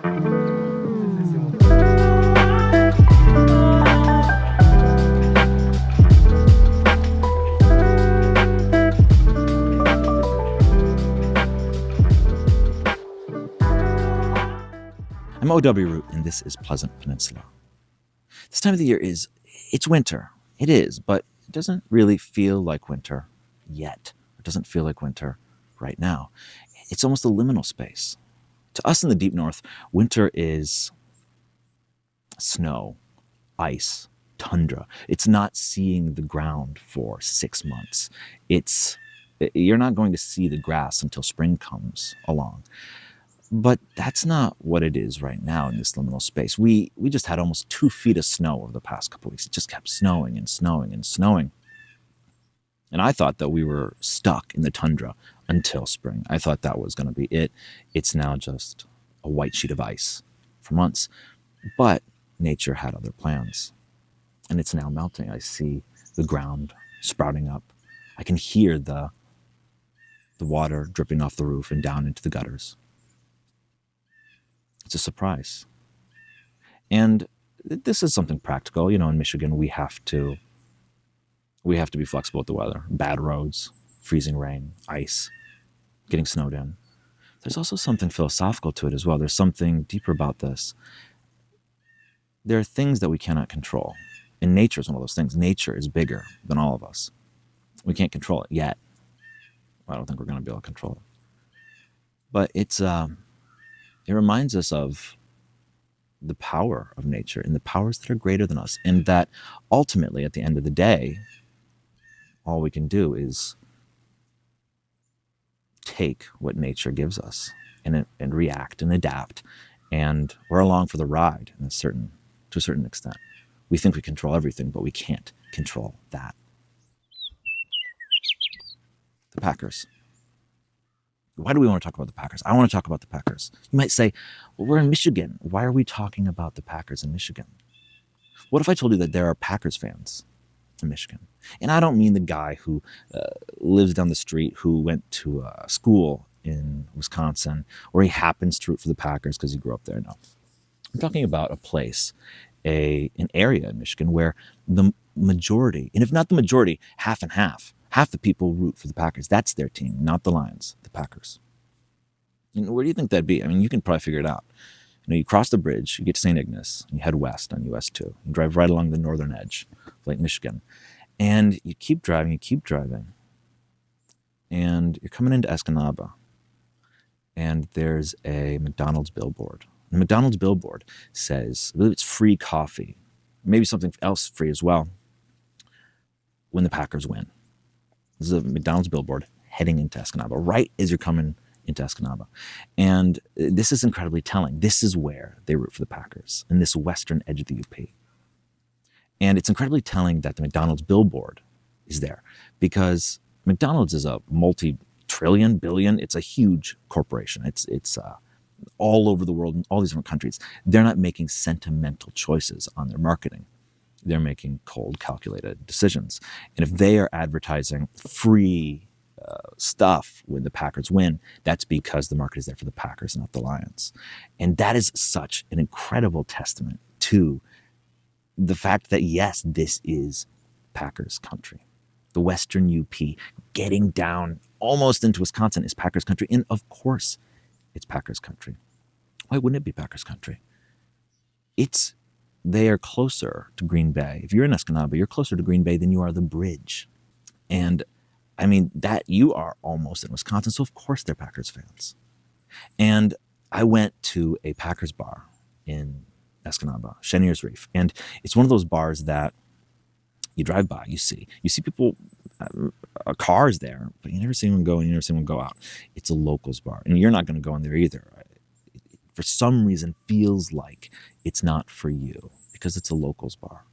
I'm O.W. Root, and this is Pleasant Peninsula. This time of the year it's winter. It is, but it doesn't really feel like winter yet. It doesn't feel like winter right now. It's almost a liminal space. To us in the deep north, winter is snow, ice, tundra. It's not seeing the ground for 6 months. You're not going to see the grass until spring comes along. But that's not what it is right now in this liminal space. We just had almost 2 feet of snow over the past couple of weeks. It just kept snowing and snowing and snowing. And I thought that we were stuck in the tundra until spring. I thought that was going to be it. It's now just a white sheet of ice for months. But nature had other plans. And it's now melting. I see the ground sprouting up. I can hear the water dripping off the roof and down into the gutters. It's a surprise. And this is something practical. You know, in Michigan, we have to be flexible with the weather. Bad roads, freezing rain, ice, getting snowed in. There's also something philosophical to it as well. There's something deeper about this. There are things that we cannot control. And nature is one of those things. Nature is bigger than all of us. We can't control it yet. I don't think we're going to be able to control it. But it reminds us of the power of nature and the powers that are greater than us. And that ultimately, at the end of the day, all we can do is take what nature gives us and react and adapt. And we're along for the ride to a certain extent. We think we control everything, but we can't control that. The Packers. Why do we want to talk about the Packers? I want to talk about the Packers. You might say, well, we're in Michigan. Why are we talking about the Packers in Michigan? What if I told you that there are Packers fans in Michigan? And I don't mean the guy who lives down the street who went to school in Wisconsin, or he happens to root for the Packers because he grew up there. No. I'm talking about a place, an area in Michigan where the majority, and if not the majority, half and half the people root for the Packers. That's their team, not the Lions, the Packers. And where do you think that'd be? I mean, you can probably figure it out. You know, you cross the bridge, you get to St. Ignace, and you head west on US 2. You drive right along the northern edge of Lake Michigan. And you keep driving, and you're coming into Escanaba. And there's a McDonald's billboard. The McDonald's billboard says, I believe it's free coffee, maybe something else free as well, when the Packers win. This is a McDonald's billboard heading into Escanaba, right as you're coming into Escanaba. And this is incredibly telling. This is where they root for the Packers, in this western edge of the UP. And it's incredibly telling that the McDonald's billboard is there, because McDonald's is a multi-trillion, billion, it's a huge corporation. It's all over the world, in all these different countries. They're not making sentimental choices on their marketing. They're making cold, calculated decisions. And if they are advertising free stuff when the Packers win, that's because the market is there for the Packers, not the Lions. And that is such an incredible testament to the fact that, yes, this is Packers country. The Western UP, getting down almost into Wisconsin, is Packers country. And of course, it's Packers country. Why wouldn't it be Packers country? They are closer to Green Bay. If you're in Escanaba, you're closer to Green Bay than you are the bridge. And I mean, that you are almost in Wisconsin, so of course they're Packers fans. And I went to a Packers bar in Escanaba, Chenier's Reef. And it's one of those bars that you drive by, you see people, cars there, but you never see anyone go and you never see anyone go out. It's a locals bar, and you're not going to go in there either. For some reason, feels like it's not for you because it's a locals bar.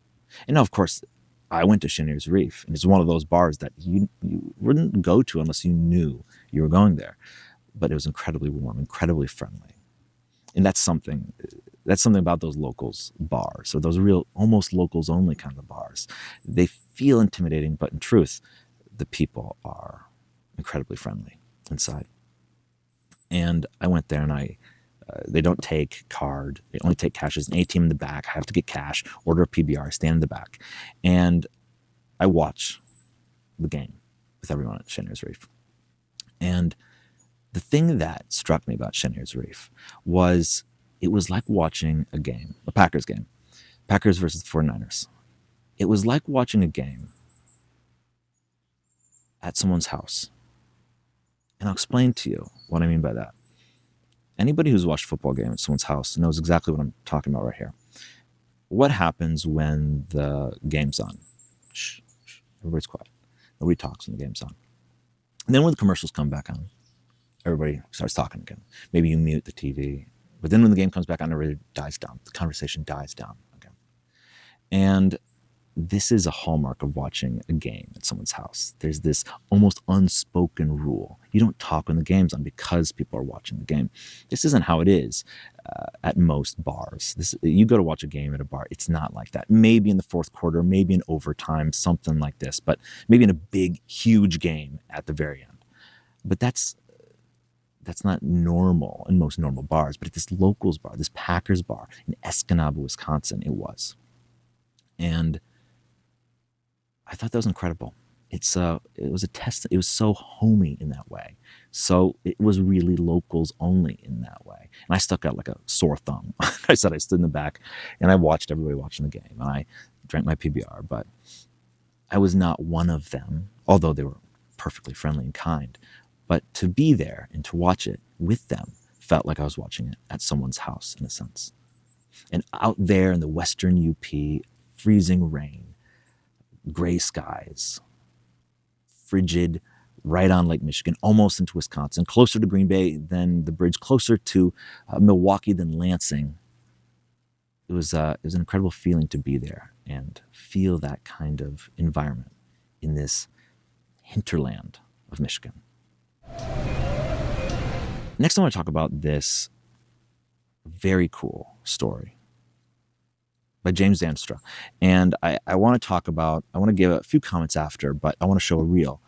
And now, of course, I went to Chenier's Reef, and it's one of those bars that you wouldn't go to unless you knew you were going there. But it was incredibly warm, incredibly friendly. And that's something about those locals bars, or those real, almost locals only kind of bars. They feel intimidating, but in truth, the people are incredibly friendly inside. And I went there and I They don't take card. They only take cash. There's an ATM in the back. I have to get cash, order a PBR, stand in the back. And I watch the game with everyone at Chenier's Reef. And the thing that struck me about Chenier's Reef was it was like watching a game, a Packers game, Packers versus the 49ers. It was like watching a game at someone's house. And I'll explain to you what I mean by that. Anybody who's watched a football game at someone's house knows exactly what I'm talking about right here. What happens when the game's on? Shh, shh, everybody's quiet. Nobody talks when the game's on. And then when the commercials come back on, everybody starts talking again. Maybe you mute the TV. But then when the game comes back on, everybody dies down. The conversation dies down again. And this is a hallmark of watching a game at someone's house. There's this almost unspoken rule. You don't talk when the game's on because people are watching the game. This isn't how it is at most bars. You go to watch a game at a bar, it's not like that. Maybe in the fourth quarter, maybe in overtime, something like this, but maybe in a big, huge game at the very end. But that's not normal in most normal bars. But at this locals bar, this Packers bar in Escanaba, Wisconsin, it was. And I thought that was incredible. It was a test. It was so homey in that way. So it was really locals only in that way. And I stuck out like a sore thumb. I said I stood in the back and I watched everybody watching the game. And I drank my PBR, but I was not one of them, although they were perfectly friendly and kind. But to be there and to watch it with them felt like I was watching it at someone's house in a sense. And out there in the western UP, freezing rain, gray skies, frigid, right on Lake Michigan, almost into Wisconsin, closer to Green Bay than the bridge, closer to Milwaukee than Lansing. It was an incredible feeling to be there and feel that kind of environment in this hinterland of Michigan. Next, I want to talk about this very cool story by James Zanstra. And I want to give a few comments after, but I want to show a reel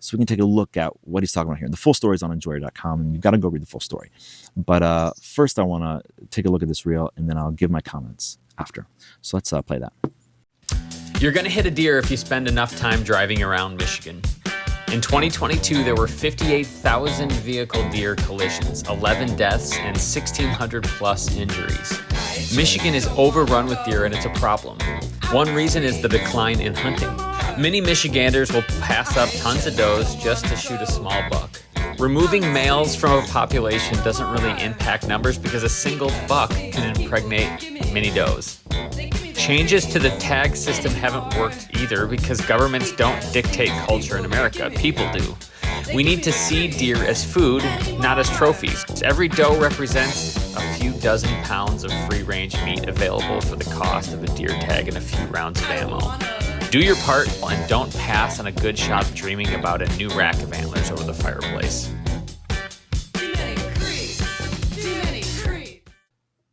so we can take a look at what he's talking about here. And the full story is on enjoyer.com, and you've got to go read the full story. But first, I want to take a look at this reel, and then I'll give my comments after. So let's play that. You're going to hit a deer if you spend enough time driving around Michigan. In 2022, there were 58,000 vehicle deer collisions, 11 deaths, and 1,600 plus injuries. Michigan is overrun with deer, and it's a problem. One reason is the decline in hunting. Many Michiganders will pass up tons of does just to shoot a small buck. Removing males from a population doesn't really impact numbers because a single buck can impregnate many does. Changes to the tag system haven't worked either because governments don't dictate culture in America. People do. We need to see deer as food, not as trophies. Every doe represents a few dozen pounds of free-range meat available for the cost of a deer tag and a few rounds of ammo. Do your part and don't pass on a good shot dreaming about a new rack of antlers over the fireplace.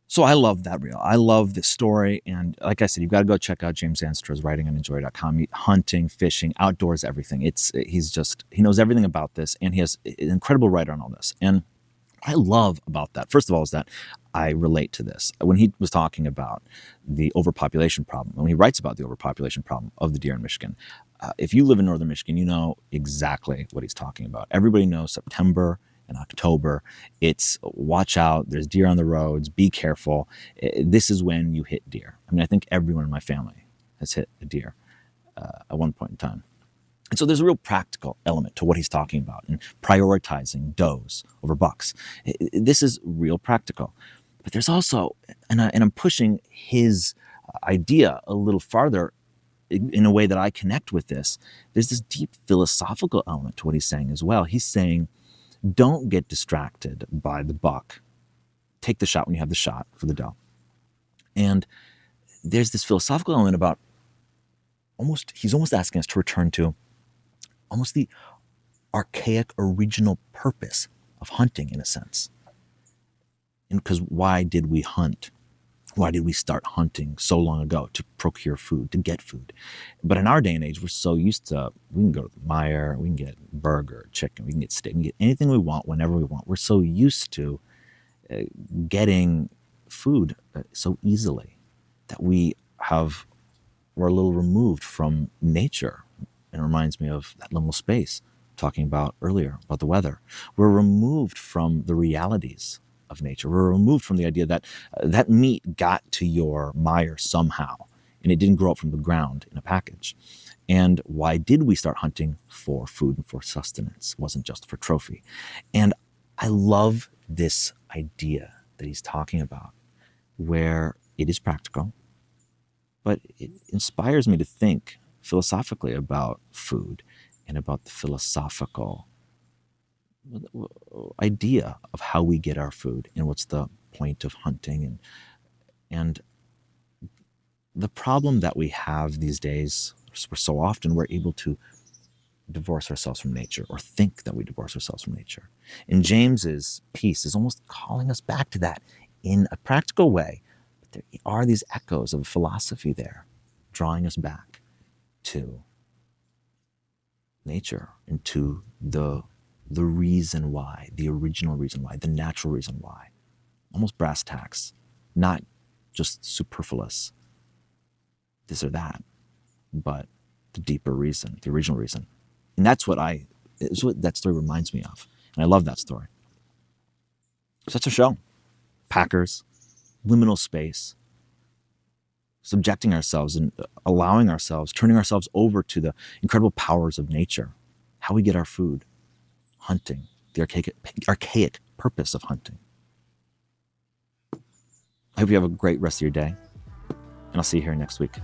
So I love that reel. I love this story. And like I said, you've got to go check out James Zanstra's writing on enjoy.com. Hunting, fishing, outdoors, everything. He knows everything about this, and he has an incredible writer on all this. And what I love about that, first of all, is that I relate to this. When he was talking about the overpopulation problem, when he writes about the overpopulation problem of the deer in Michigan, if you live in northern Michigan, you know exactly what he's talking about. Everybody knows September and October, it's watch out, there's deer on the roads, be careful. This is when you hit deer. I mean, I think everyone in my family has hit a deer at one point in time. And so there's a real practical element to what he's talking about and prioritizing does over bucks. This is real practical. But there's also, and I'm pushing his idea a little farther in a way that I connect with this, there's this deep philosophical element to what he's saying as well. He's saying, don't get distracted by the buck. Take the shot when you have the shot for the doe. And there's this philosophical element about he's almost asking us to return to almost the archaic original purpose of hunting in a sense. And because why did we hunt? Why did we start hunting so long ago? To procure food, to get food. But in our day and age, we're so used to, we can go to the Meijer, we can get burger, chicken, we can get steak, we can get anything we want whenever we want. We're so used to getting food so easily, that we're a little removed from nature. And it reminds me of that liminal space talking about earlier about the weather. We're removed from the realities of nature. We're removed from the idea that that meat got to your mire somehow, and it didn't grow up from the ground in a package. And why did we start hunting? For food and for sustenance. It wasn't just for trophy. And I love this idea that he's talking about, where it is practical, but it inspires me to think philosophically about food and about the philosophical idea of how we get our food and what's the point of hunting. And the problem that we have these days, so often we're able to divorce ourselves from nature, or think that we divorce ourselves from nature. And James's piece is almost calling us back to that in a practical way. But there are these echoes of philosophy there, drawing us back to nature and to the reason why, the original reason why, the natural reason why. Almost brass tacks, not just superfluous, this or that, but the deeper reason, the original reason. And that's what that story reminds me of. And I love that story. Such a show. Packers, liminal space, subjecting ourselves and allowing ourselves, turning ourselves over to the incredible powers of nature, how we get our food, hunting, the archaic purpose of hunting. I hope you have a great rest of your day, and I'll see you here next week.